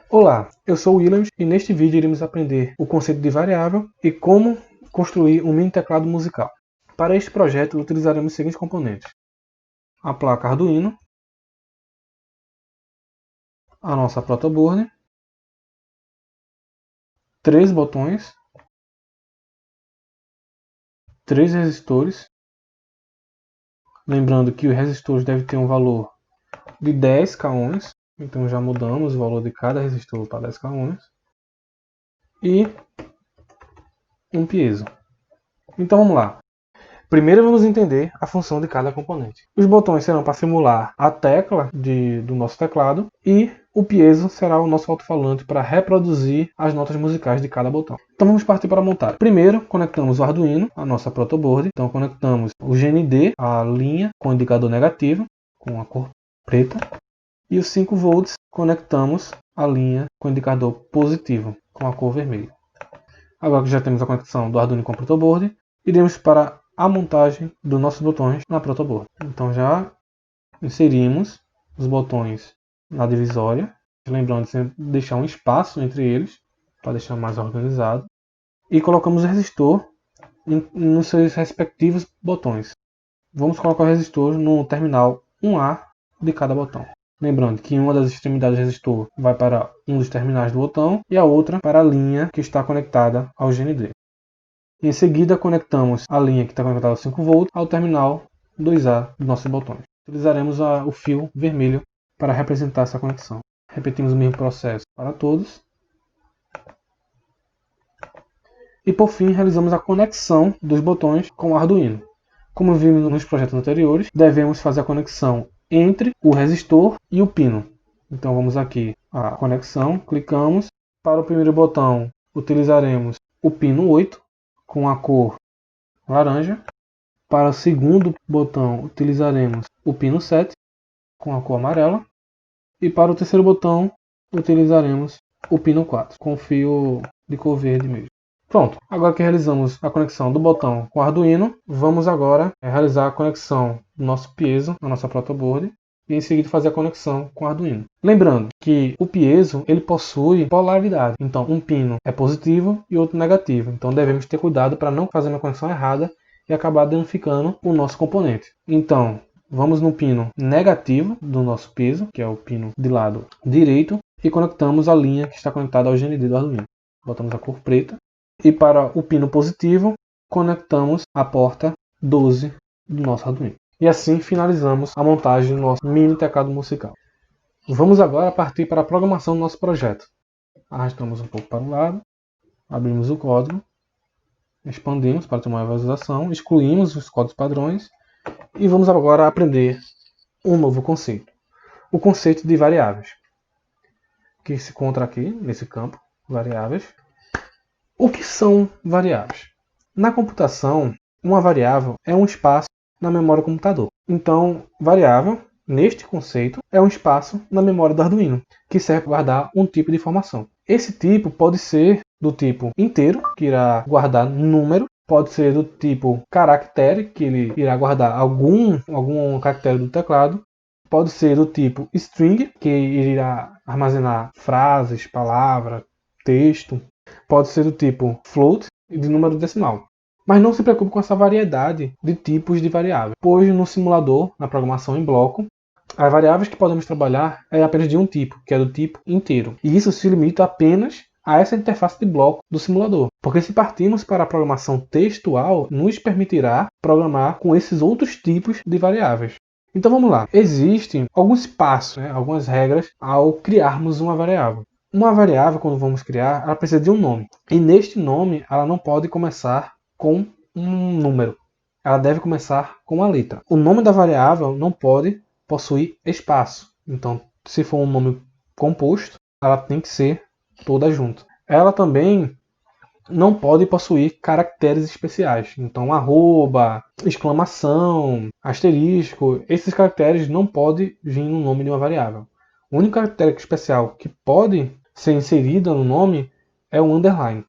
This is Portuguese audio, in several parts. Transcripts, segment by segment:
Olá, eu sou o Williams e neste vídeo iremos aprender o conceito de variável e como construir um mini teclado musical. Para este projeto utilizaremos os seguintes componentes: a placa Arduino, a nossa protoboard, 3 botões, 3 resistores, lembrando que os resistores devem ter um valor de 10 k ohms, então já mudamos o valor de cada resistor para 10 k ohms, e um piezo. Então vamos lá. Primeiro vamos entender a função de cada componente. Os botões serão para simular a tecla do nosso teclado e o piezo será o nosso alto-falante para reproduzir as notas musicais de cada botão. Então vamos partir para a montagem. Primeiro conectamos o Arduino, a nossa protoboard. Então conectamos o GND, a linha com indicador negativo, com a cor preta, e os 5 volts conectamos a linha com indicador positivo, com a cor vermelha. Agora que já temos a conexão do Arduino com a protoboard, iremos para a montagem dos nossos botões na protoboard. Então já inserimos os botões na divisória, lembrando de sempre deixar um espaço entre eles para deixar mais organizado, e colocamos o resistor nos seus respectivos botões. Vamos colocar o resistor no terminal 1A de cada botão. Lembrando que uma das extremidades do resistor vai para um dos terminais do botão e a outra para a linha que está conectada ao GND. Em seguida, conectamos a linha que está conectada ao 5 volts ao terminal 2A dos nossos botões. Utilizaremos o fio vermelho para representar essa conexão. Repetimos o mesmo processo para todos. E por fim, realizamos a conexão dos botões com o Arduino. Como vimos nos projetos anteriores, devemos fazer a conexão entre o resistor e o pino. Então vamos aqui à conexão, clicamos. Para o primeiro botão, utilizaremos o pino 8, com a cor laranja. Para o segundo botão utilizaremos o pino 7 com a cor amarela. E para o terceiro botão utilizaremos o pino 4 com fio de cor verde mesmo. Pronto, agora que realizamos a conexão do botão com o Arduino, vamos agora realizar a conexão do nosso piezo na nossa protoboard e em seguida fazer a conexão com o Arduino. Lembrando que o piezo ele possui polaridade, então um pino é positivo e outro negativo, então devemos ter cuidado para não fazer uma conexão errada e acabar danificando o nosso componente. Então vamos no pino negativo do nosso piezo, que é o pino de lado direito, e conectamos a linha que está conectada ao GND do Arduino. Botamos a cor preta. E para o pino positivo, conectamos a porta 12 do nosso Arduino. E assim finalizamos a montagem do nosso mini teclado musical. Vamos agora partir para a programação do nosso projeto. Arrastamos um pouco para o lado, abrimos o código, expandimos para ter uma visualização, excluímos os códigos padrões e vamos agora aprender um novo conceito. O conceito de variáveis, que se encontra aqui nesse campo, variáveis. O que são variáveis? Na computação, uma variável é um espaço na memória do computador. Então, variável, neste conceito, é um espaço na memória do Arduino, que serve para guardar um tipo de informação. Esse tipo pode ser do tipo inteiro, que irá guardar número, pode ser do tipo caractere, que ele irá guardar algum caractere do teclado, pode ser do tipo string, que irá armazenar frases, palavras, texto. Pode ser do tipo float e de número decimal. Mas não se preocupe com essa variedade de tipos de variáveis, pois no simulador, na programação em bloco, as variáveis que podemos trabalhar é apenas de um tipo, que é do tipo inteiro. E isso se limita apenas a essa interface de bloco do simulador. Porque se partirmos para a programação textual, nos permitirá programar com esses outros tipos de variáveis. Então vamos lá. Existem alguns passos, algumas regras ao criarmos uma variável. Uma variável, quando vamos criar, ela precisa de um nome. E neste nome, ela não pode começar com um número. Ela deve começar com uma letra. O nome da variável não pode possuir espaço. Então, se for um nome composto, ela tem que ser toda junto. Ela também não pode possuir caracteres especiais. Então, arroba, exclamação, asterisco, esses caracteres não podem vir no nome de uma variável. O único caractere especial que pode ser inserido no nome é o underline.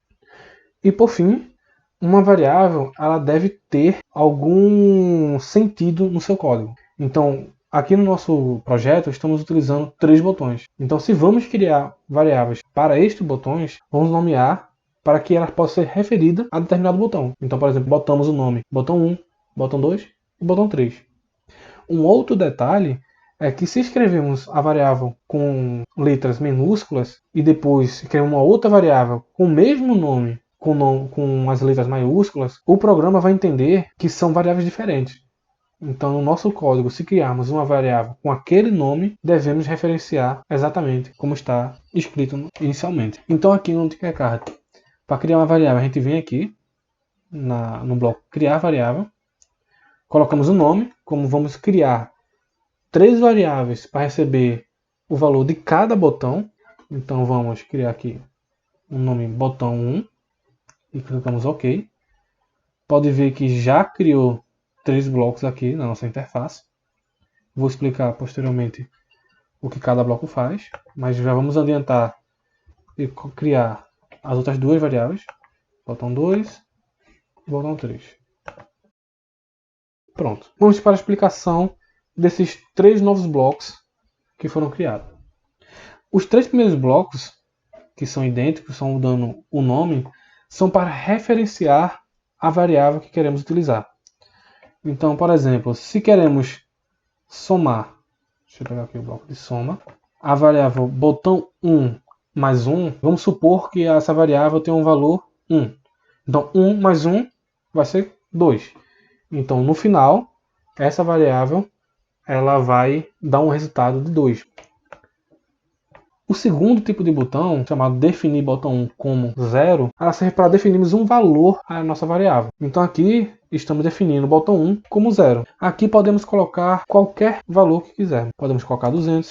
E por fim, uma variável ela deve ter algum sentido no seu código. Então, aqui no nosso projeto estamos utilizando 3 botões. Então, se vamos criar variáveis para estes botões, vamos nomear para que ela possa ser referida a determinado botão. Então, por exemplo, botamos o nome botão 1, botão 2 e botão 3. Um outro detalhe é que se escrevemos a variável com letras minúsculas e depois criamos uma outra variável com o mesmo nome, com as letras maiúsculas, o programa vai entender que são variáveis diferentes. Então, no nosso código, se criarmos uma variável com aquele nome, devemos referenciar exatamente como está escrito inicialmente. Então, aqui no Tinkercad, para criar uma variável, a gente vem aqui no bloco criar variável, colocamos o nome, como vamos criar 3 variáveis para receber o valor de cada botão. Então, vamos criar aqui o nome botão 1 e clicamos OK. Pode ver que já criou 3 blocos aqui na nossa interface. Vou explicar posteriormente o que cada bloco faz, mas já vamos adiantar e criar as outras 2 variáveis, botão 2 e botão 3. Pronto. Vamos para a explicação desses 3 novos blocos que foram criados. Os 3 primeiros blocos, que são idênticos, só mudando o nome, são para referenciar a variável que queremos utilizar. Então, por exemplo, se queremos somar, deixa eu pegar aqui o bloco de soma, a variável botão 1 mais 1, vamos supor que essa variável tem um valor 1. Então, 1 mais 1 vai ser 2. Então, no final, essa variável ela vai dar um resultado de 2. O segundo tipo de botão, chamado definir botão 1 como 0, ela serve para definirmos um valor à nossa variável. Então aqui estamos definindo o botão 1 como 0. Aqui podemos colocar qualquer valor que quisermos. Podemos colocar 200,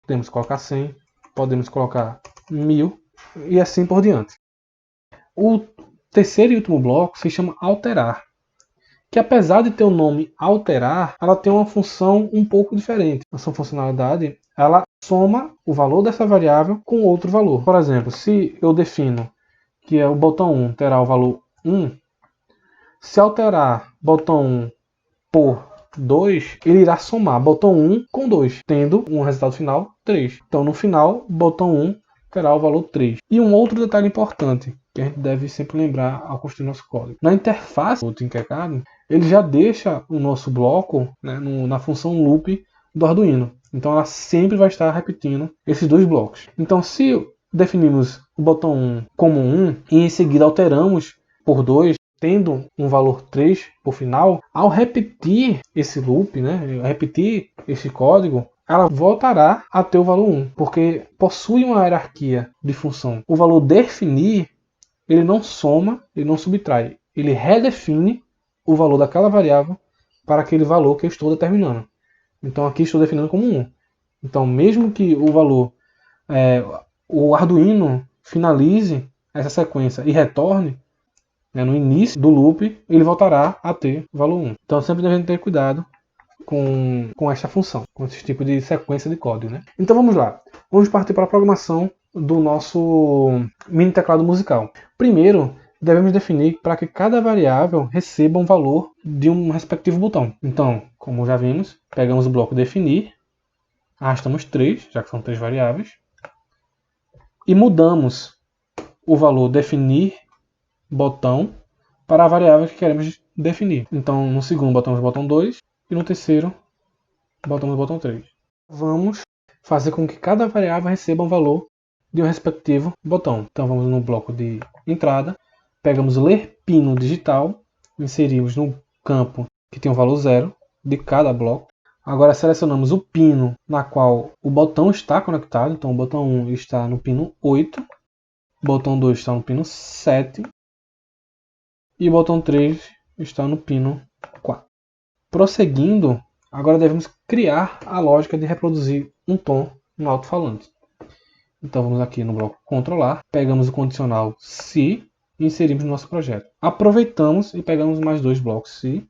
podemos colocar 100, podemos colocar 1000 e assim por diante. O terceiro e último bloco se chama alterar, que apesar de ter o nome alterar, ela tem uma função um pouco diferente. A sua funcionalidade, ela soma o valor dessa variável com outro valor. Por exemplo, se eu defino que o botão 1 terá o valor 1, se alterar botão 1 por 2, ele irá somar botão 1 com 2, tendo um resultado final 3. Então, no final, botão 1 terá o valor 3. E um outro detalhe importante, que a gente deve sempre lembrar ao construir nosso código. Na interface do Tinkercad, ele já deixa o nosso bloco, né, na função loop do Arduino. Então ela sempre vai estar repetindo esses 2 blocos. Então se definimos o botão 1 como 1 e em seguida alteramos por 2, tendo um valor 3 por final, ao repetir esse loop, né, repetir esse código, ela voltará a ter o valor 1, porque possui uma hierarquia de função. O valor definir, ele não soma, ele não subtrai, ele redefine o valor daquela variável para aquele valor que eu estou determinando. Então aqui estou definindo como 1. Então mesmo que o valor, o Arduino finalize essa sequência e retorne, né, no início do loop, ele voltará a ter o valor 1. Então sempre devemos ter cuidado com esta função, com esse tipo de sequência de código, né? Então vamos lá. Vamos partir para a programação do nosso mini teclado musical. Primeiro, devemos definir para que cada variável receba um valor de um respectivo botão. Então, como já vimos, pegamos o bloco definir, arrastamos 3, já que são 3 variáveis, e mudamos o valor definir botão para a variável que queremos definir. Então, no segundo botamos o botão 2 e no terceiro botamos o botão 3. Vamos fazer com que cada variável receba um valor de um respectivo botão. Então, vamos no bloco de entrada, pegamos o ler pino digital, inserimos no campo que tem o valor 0 de cada bloco. Agora selecionamos o pino na qual o botão está conectado. Então o botão 1 está no pino 8, o botão 2 está no pino 7 e o botão 3 está no pino 4. Prosseguindo, agora devemos criar a lógica de reproduzir um tom no alto-falante. Então vamos aqui no bloco controlar, pegamos o condicional se e inserimos no nosso projeto. Aproveitamos e pegamos mais 2 blocos se,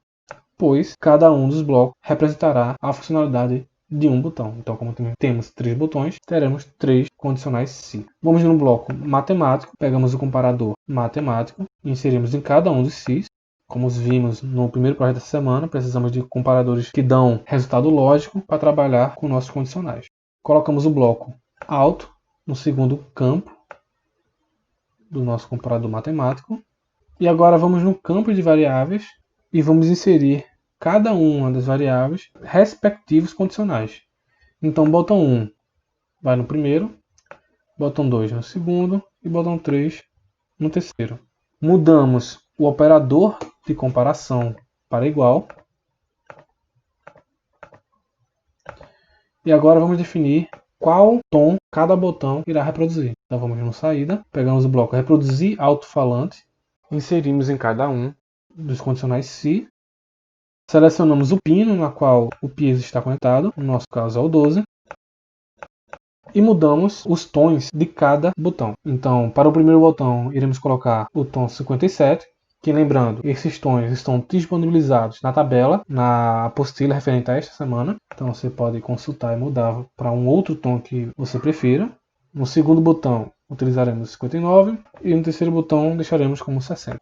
pois cada um dos blocos representará a funcionalidade de um botão. Então, como temos 3 botões, teremos 3 condicionais se. Vamos no bloco matemático, pegamos o comparador matemático, inserimos em cada um dos se. Como vimos no primeiro projeto dessa semana, precisamos de comparadores que dão resultado lógico para trabalhar com nossos condicionais. Colocamos o bloco alto no segundo campo do nosso comparador matemático. E agora vamos no campo de variáveis e vamos inserir cada uma das variáveis respectivos condicionais. Então, botão 1 vai no primeiro, botão 2 no segundo e botão 3 no terceiro. Mudamos o operador de comparação para igual. E agora vamos definir qual tom cada botão irá reproduzir. Então vamos no saída, pegamos o bloco reproduzir alto-falante, inserimos em cada um dos condicionais se, selecionamos o pino na qual o piezo está conectado, no nosso caso é o 12, e mudamos os tons de cada botão. Então, para o primeiro botão, iremos colocar o tom 57, que lembrando, esses tons estão disponibilizados na tabela, na apostila referente a esta semana. Então você pode consultar e mudar para um outro tom que você prefira. No segundo botão, utilizaremos 59 e no terceiro botão deixaremos como 60.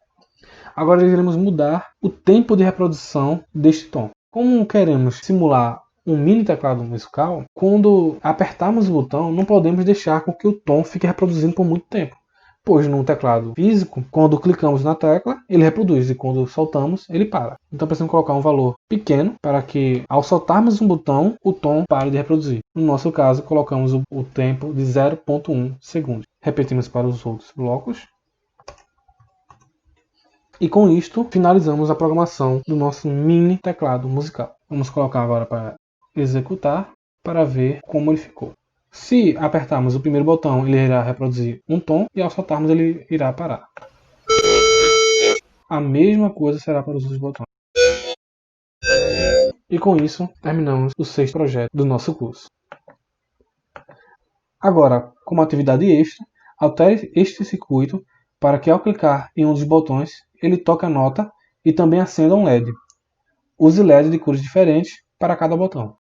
Agora iremos mudar o tempo de reprodução deste tom. Como queremos simular um mini teclado musical, quando apertarmos o botão, não podemos deixar com que o tom fique reproduzindo por muito tempo. Pois no teclado físico, quando clicamos na tecla, ele reproduz e quando soltamos, ele para. Então precisamos colocar um valor pequeno para que ao soltarmos um botão, o tom pare de reproduzir. No nosso caso, colocamos o tempo de 0,1 segundos. Repetimos para os outros blocos. E com isto, finalizamos a programação do nosso mini teclado musical. Vamos colocar agora para executar para ver como ele ficou. Se apertarmos o primeiro botão, ele irá reproduzir um tom e ao soltarmos ele irá parar. A mesma coisa será para os outros botões. E com isso, terminamos o 6º projeto do nosso curso. Agora, como atividade extra, altere este circuito para que ao clicar em um dos botões, ele toque a nota e também acenda um LED. Use LED de cores diferentes para cada botão.